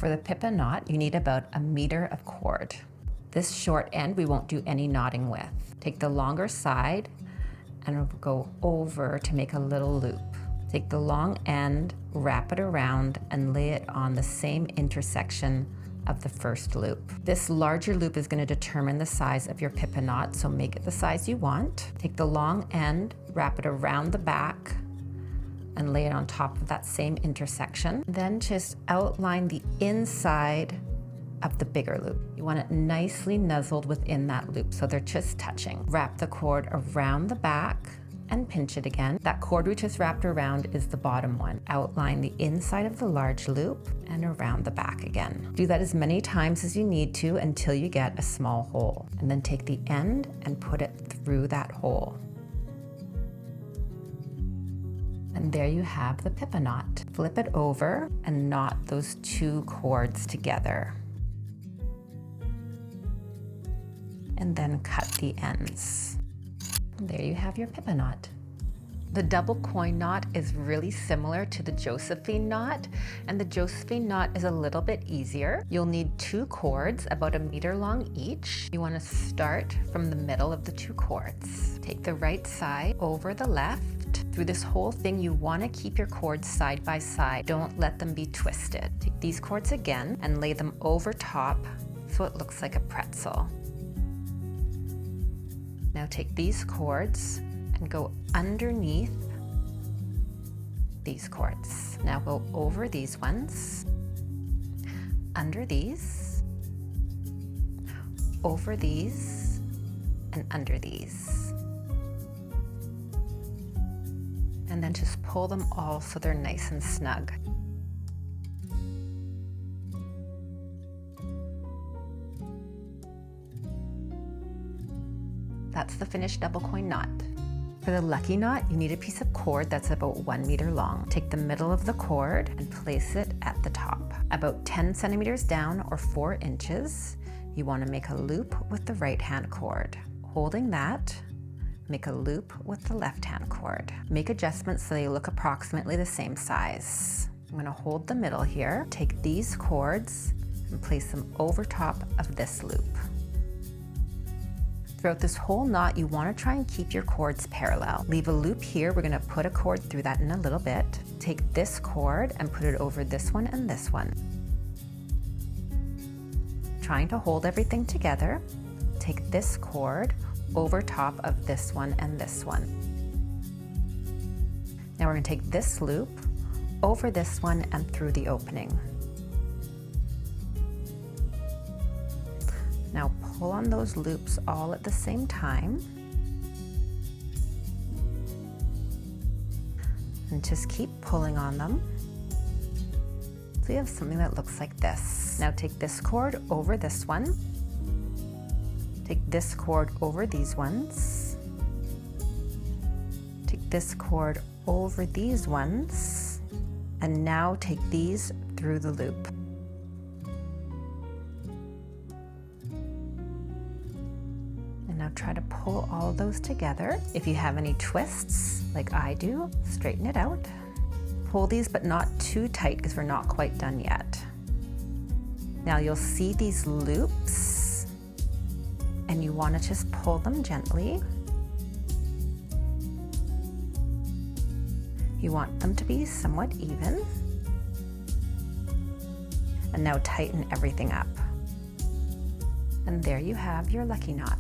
For the Pipa knot, you need about 1 meter of cord. This short end we won't do any knotting with. Take the longer side and go over to make a little loop. Take the long end, wrap it around, and lay it on the same intersection of the first loop. This larger loop is going to determine the size of your Pipa knot, so make it the size you want. Take the long end, wrap it around the back, and lay it on top of that same intersection. Then just outline the inside of the bigger loop. You want it nicely nuzzled within that loop so they're just touching. Wrap the cord around the back and pinch it again. That cord we just wrapped around is the bottom one. Outline the inside of the large loop and around the back again. Do that as many times as you need to until you get a small hole. And then take the end and put it through that hole. And there you have the Pipa knot. Flip it over and knot those 2 cords together. And then cut the ends. And there you have your Pipa knot. The double coin knot is really similar to the Josephine knot, and the Josephine knot is a little bit easier. You'll need 2 cords, about 1 meter long each. You want to start from the middle of the 2 cords. Take the right side over the left. Through this whole thing, you want to keep your cords side by side. Don't let them be twisted. Take these cords again and lay them over top so it looks like a pretzel. Now take these cords and go underneath these cords. Now go over these ones, under these, over these, and under these. And then just pull them all so they're nice and snug. That's the finished double coin knot. For the lucky knot, you need a piece of cord that's about 1 meter long. Take the middle of the cord and place it at the top. About 10 centimeters down or 4 inches, you want to make a loop with the right hand cord. Holding that, make a loop with the left hand cord. Make adjustments so they look approximately the same size. I'm going to hold the middle here, take these cords and place them over top of this loop. Throughout this whole knot, you want to try and keep your cords parallel. Leave a loop here. We're going to put a cord through that in a little bit. Take this cord and put it over this one and this one. Trying to hold everything together, take this cord over top of this one and this one. Now we're going to take this loop over this one and through the opening. Now pull on those loops all at the same time. And just keep pulling on them. So you have something that looks like this. Now take this cord over this one. Take this cord over these ones. Take this cord over these ones. And now take these through the loop. And now try to pull all of those together. If you have any twists, like I do, straighten it out. Pull these, but not too tight because we're not quite done yet. Now you'll see these loops, and you want to just pull them gently. You want them to be somewhat even. And now tighten everything up. And there you have your lucky knot.